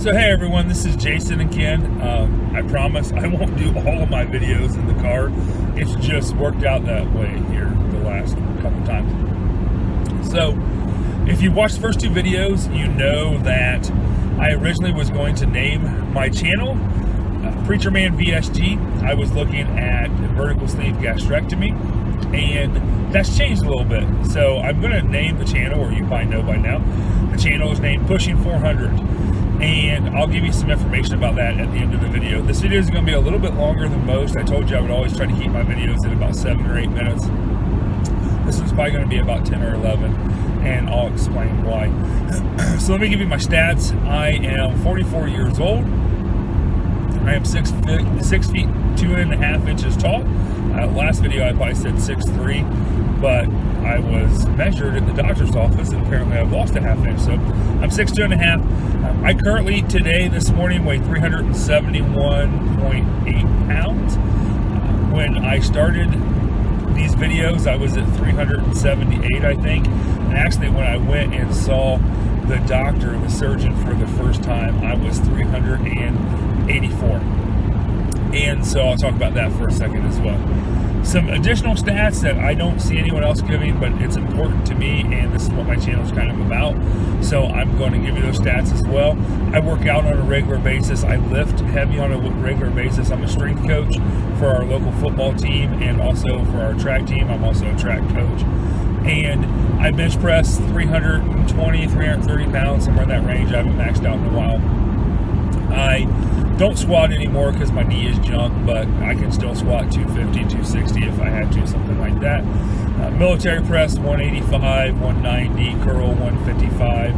So hey everyone, this is Jason again. I promise I won't do all of my videos in the car. It's just worked out that way here the last couple times. So if you watched the first two videos, you know that I originally was going to name my channel Preacher Man VSG. I was looking at vertical sleeve gastrectomy, and that's changed a little bit. So I'm going to name the channel, or you probably know by now, the channel is named Pushing 400. And I'll give you some information about that at the end of the video. This video is going to be a little bit longer than most. I told you I would always try to keep my videos at about 7 or 8 minutes. This one's probably going to be about 10 or 11, and I'll explain why. So let me give you my stats. I am 44 years old. I am 6 feet 2.5 inches tall. Last video I probably said 6'3", but I was measured at the doctor's office and apparently I've lost a half inch. So I'm 6'2" 1/2". I currently this morning weigh 371.8 pounds. When I started these videos, I was at 378, I think. And actually when I went and saw the doctor, the surgeon, for the first time, I was 384. And so I'll talk about that for a second as well. Some additional stats that I don't see anyone else giving, but it's important to me, and this is what my channel is kind of about. So I'm going to give you those stats as well. I work out on a regular basis. I lift heavy on a regular basis. I'm a strength coach for our local football team and also for our track team. I'm also a track coach. And I bench press 320, 330 pounds, somewhere in that range. I haven't maxed out in a while. I don't squat anymore because my knee is junk, but I can still squat 250, 260 if I had to, something like that. Military press 185, 190, curl 155,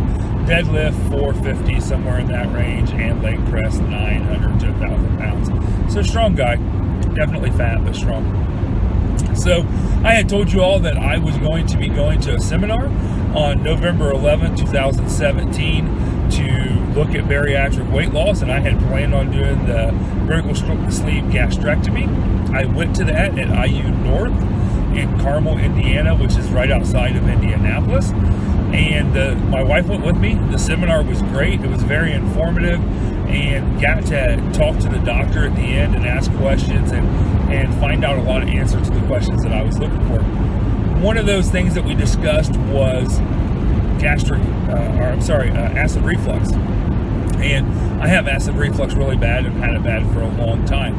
deadlift 450, somewhere in that range, and leg press 900 to 1,000 pounds. So strong guy, definitely fat, but strong. So I had told you all that I was going to be going to a seminar on November 11, 2017 to look at bariatric weight loss, and I had planned on doing the vertical sleeve gastrectomy. I went to that at IU North in Carmel, Indiana, which is right outside of Indianapolis, and my wife went with me. The seminar was great. It was very informative, and got to talk to the doctor at the end and ask questions and find out a lot of answers to the questions that I was looking for. One of those things that we discussed was acid reflux. And I have acid reflux really bad and had it bad for a long time.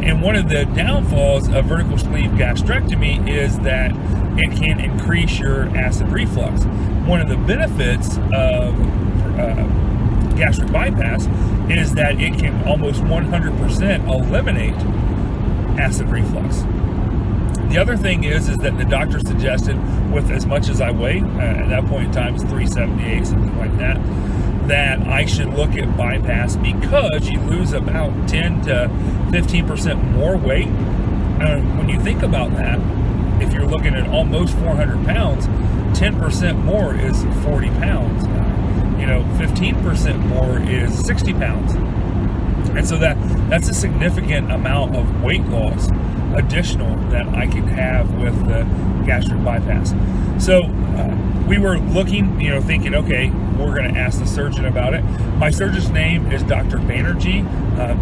And one of the downfalls of vertical sleeve gastrectomy is that it can increase your acid reflux. One of the benefits of gastric bypass is that it can almost 100% eliminate acid reflux. The other thing is that the doctor suggested, with as much as I weigh, at that point in time it's 378, something like that, that I should look at bypass because you lose about 10 to 15% more weight. When you think about that, if you're looking at almost 400 pounds, 10% more is 40 pounds. 15% more is 60 pounds. And so that's a significant amount of weight loss additional that I can have with the gastric bypass. So we were looking, thinking, okay, we're going to ask the surgeon about it. My surgeon's name is Dr. Banerjee,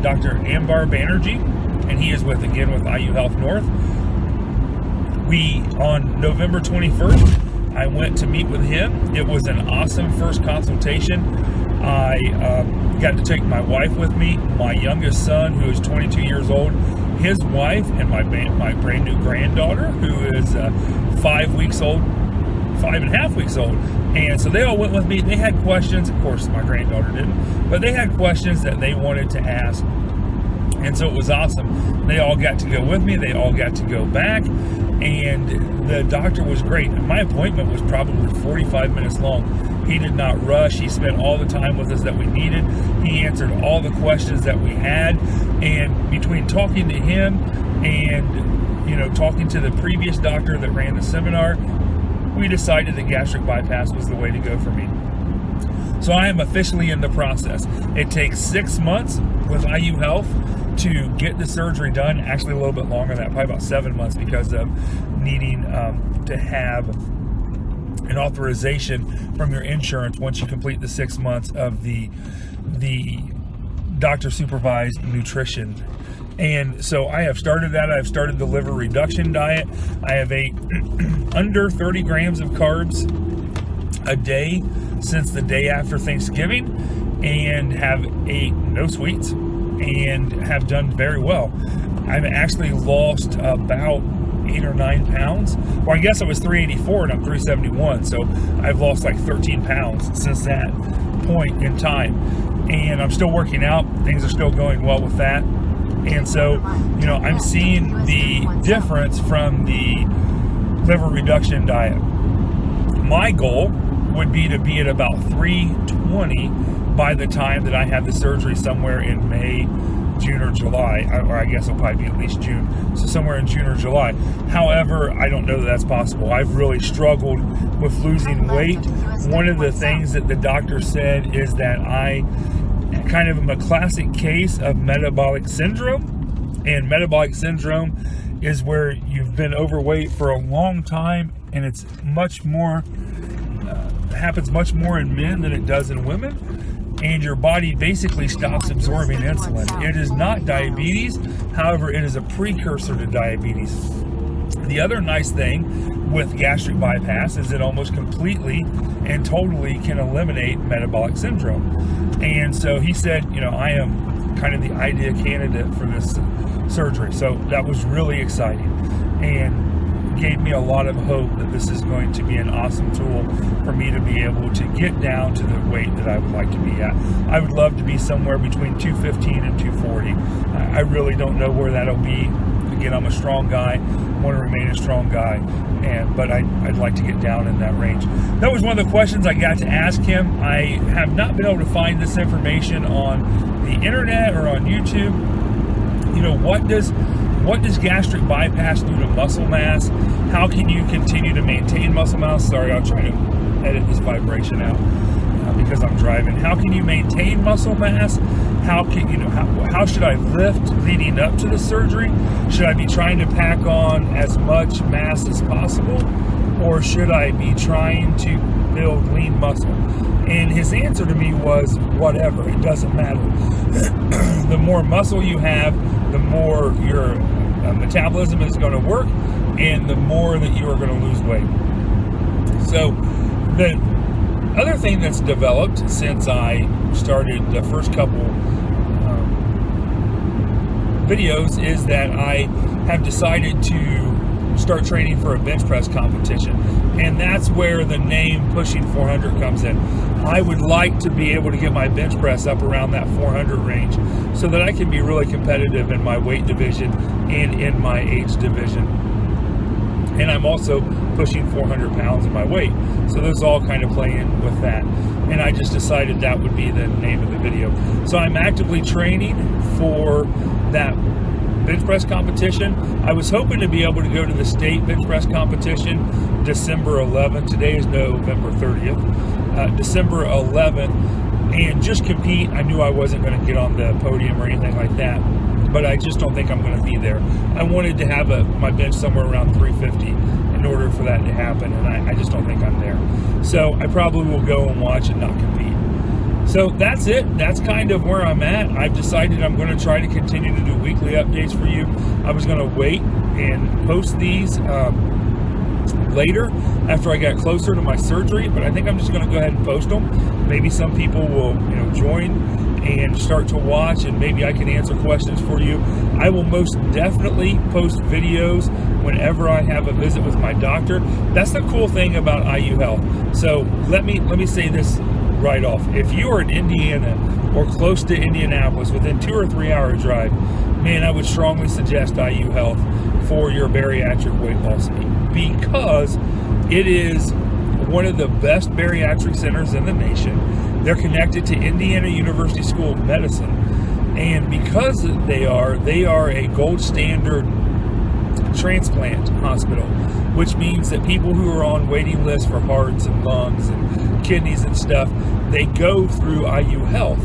Dr. Ambar Banerjee, and he is with IU Health North. On November 21st, I went to meet with him. It was an awesome first consultation. I got to take my wife with me, my youngest son, who is 22 years old, his wife, and my brand new granddaughter, who is 5 weeks old, 5.5 weeks old. And so they all went with me. They had questions. Of course, my granddaughter didn't, but they had questions that they wanted to ask. And so it was awesome. They all got to go with me. They all got to go back. And the doctor was great. My appointment was probably 45 minutes long. He did not rush. He spent all the time with us that we needed. He answered all the questions that we had. And between talking to him and, talking to the previous doctor that ran the seminar, we decided that gastric bypass was the way to go for me. So I am officially in the process. It takes 6 months with IU Health to get the surgery done. Actually a little bit longer than that, probably about 7 months, because of needing to have an authorization from your insurance once you complete the 6 months of the doctor supervised nutrition. And so I have started that. I've started the liver reduction diet. I have ate under 30 grams of carbs a day since the day after Thanksgiving, and have ate no sweets and have done very well. I've actually lost about 8 or 9 pounds. Well, I guess I was 384 and I'm 371, so I've lost like 13 pounds since that point in time. And I'm still working out. Things are still going well with that. And so, you know, I'm seeing the difference from the liver reduction diet. My goal would be to be at about 320 by the time that I have the surgery somewhere in May, June, or July, or I guess it'll probably be at least June, so somewhere in June or July. However, I don't know that that's possible. I've really struggled with losing weight. One of the things that the doctor said is that I kind of am a classic case of metabolic syndrome, and metabolic syndrome is where you've been overweight for a long time, and it's much more happens much more in men than it does in women, and your body basically stops absorbing insulin. It is not diabetes, however, it is a precursor to diabetes. The other nice thing with gastric bypass is it almost completely and totally can eliminate metabolic syndrome. And so he said, you know, I am kind of the ideal candidate for this surgery. So that was really exciting and gave me a lot of hope that this is going to be an awesome tool for me to be able to get down to the weight that I would like to be at. I would love to be somewhere between 215 and 240. I really don't know where that'll be. Again, I'm a strong guy, want to remain a strong guy, but I'd like to get down in that range. That was one of the questions I got to ask him. I have not been able to find this information on the internet or on YouTube. You know, what does gastric bypass do to muscle mass? How can you continue to maintain muscle mass? Sorry, I'll try to edit this vibration out because I'm driving. How can you maintain muscle mass? How can, you know, how should I lift leading up to the surgery? Should I be trying to pack on as much mass as possible, or should I be trying to build lean muscle? And his answer to me was, whatever, it doesn't matter. The more muscle you have, the more your metabolism is going to work, and the more that you are going to lose weight. So the other thing that's developed since I started the first couple videos is that I have decided to start training for a bench press competition, and that's where the name Pushing 400 comes in. I would like to be able to get my bench press up around that 400 range so that I can be really competitive in my weight division and in my age division. And I'm also pushing 400 pounds of my weight, so those all kind of play in with that. And I just decided that would be the name of the video. So I'm actively training for that bench press competition. I was hoping to be able to go to the state bench press competition December 11th. Today is November 30th. December 11th, and just compete. I knew I wasn't going to get on the podium or anything like that, but I just don't think I'm going to be there. I wanted to have my bench somewhere around 350 in order for that to happen, and I just don't think I'm there. So I probably will go and watch and not compete. So that's it. That's kind of where I'm at. I've decided I'm going to try to continue to do weekly updates for you. I was going to wait and post these later after I got closer to my surgery, but I think I'm just going to go ahead and post them. Maybe some people will, you know, join and start to watch, and maybe I can answer questions for you. I will most definitely post videos whenever I have a visit with my doctor. That's the cool thing about IU Health. So let me say this right off. If you are in Indiana or close to Indianapolis within 2 or 3 hour drive, man, I would strongly suggest IU Health for your bariatric weight loss, because it is one of the best bariatric centers in the nation. They're connected to Indiana University School of Medicine, and because they are a gold standard transplant hospital, which means that people who are on waiting lists for hearts and lungs and kidneys and stuff, they go through IU Health.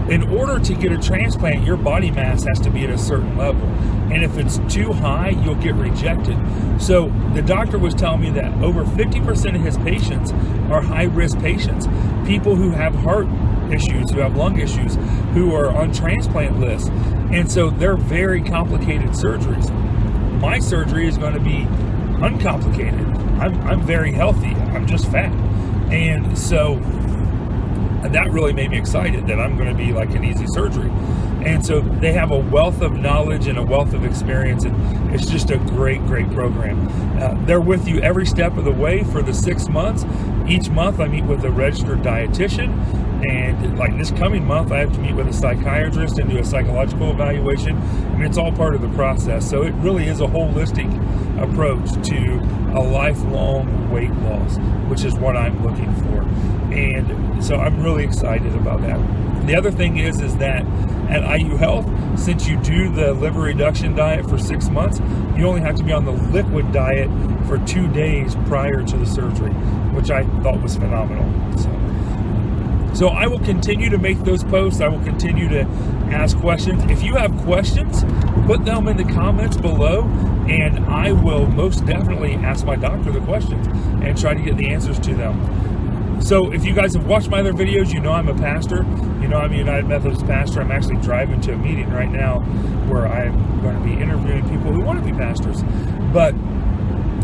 In order to get a transplant, your body mass has to be at a certain level. And if it's too high, you'll get rejected. So the doctor was telling me that over 50% of his patients are high-risk patients. People who have heart issues, who have lung issues, who are on transplant lists. And so they're very complicated surgeries. My surgery is going to be uncomplicated. I'm very healthy. I'm just fat. And so that really made me excited that I'm going to be like an easy surgery. And so they have a wealth of knowledge and a wealth of experience, and it's just a great program. They're with you every step of the way for the 6 months. Each month I meet with a registered dietitian, and like this coming month I have to meet with a psychiatrist and do a psychological evaluation, and it's all part of the process. So it really is a holistic approach to a lifelong weight loss, which is what I'm looking for. And so I'm really excited about that. The other thing is that at IU Health, since you do the liver reduction diet for 6 months, you only have to be on the liquid diet for 2 days prior to the surgery, which I thought was phenomenal. So I will continue to make those posts. I will continue to ask questions. If you have questions, put them in the comments below, and I will most definitely ask my doctor the questions and try to get the answers to them. So if you guys have watched my other videos, you know I'm a pastor. You know I'm a United Methodist pastor. I'm actually driving to a meeting right now where I'm going to be interviewing people who want to be pastors. But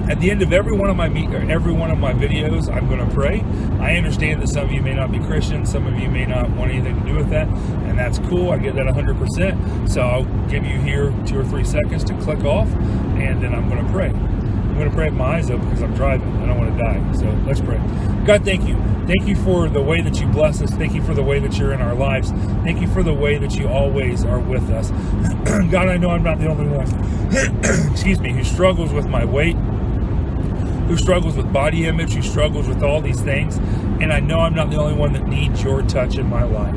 at the end of every one of my videos, I'm going to pray. I understand that some of you may not be Christians, some of you may not want anything to do with that, and that's cool. I get that 100%. So I'll give you here 2 or 3 seconds to click off, and then I'm going to pray. I'm going to pray with my eyes open because I'm driving. I don't want to die. So let's pray. God, thank you. Thank you for the way that you bless us. Thank you for the way that you're in our lives. Thank you for the way that you always are with us. God, I know I'm not the only one, excuse me, who struggles with my weight, who struggles with body image, who struggles with all these things. And I know I'm not the only one that needs your touch in my life.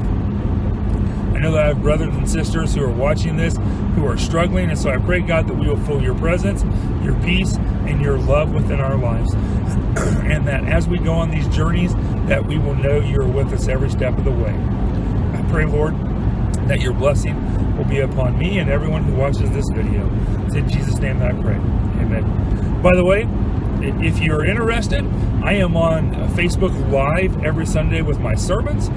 I know that I have brothers and sisters who are watching this, who are struggling. And so I pray, God, that we will feel your presence, your peace, and your love within our lives. And that as we go on these journeys, that we will know you're with us every step of the way. I pray, Lord, that your blessing will be upon me and everyone who watches this video. It's in Jesus' name that I pray. Amen. By the way, if you're interested, I am on Facebook Live every Sunday with my sermons.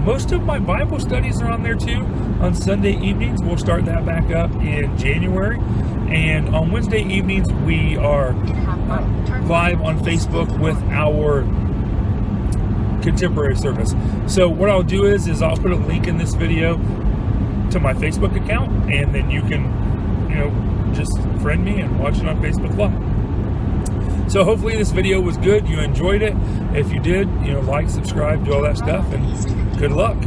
Most of my Bible studies are on there too on Sunday evenings. We'll start that back up in January. And on Wednesday evenings, we are live on Facebook with our contemporary service. So what I'll do is I'll put a link in this video to my Facebook account, and then you can, just friend me and watch it on Facebook Live. So hopefully this video was good. You enjoyed it. If you did, like, subscribe, do all that stuff, and good luck.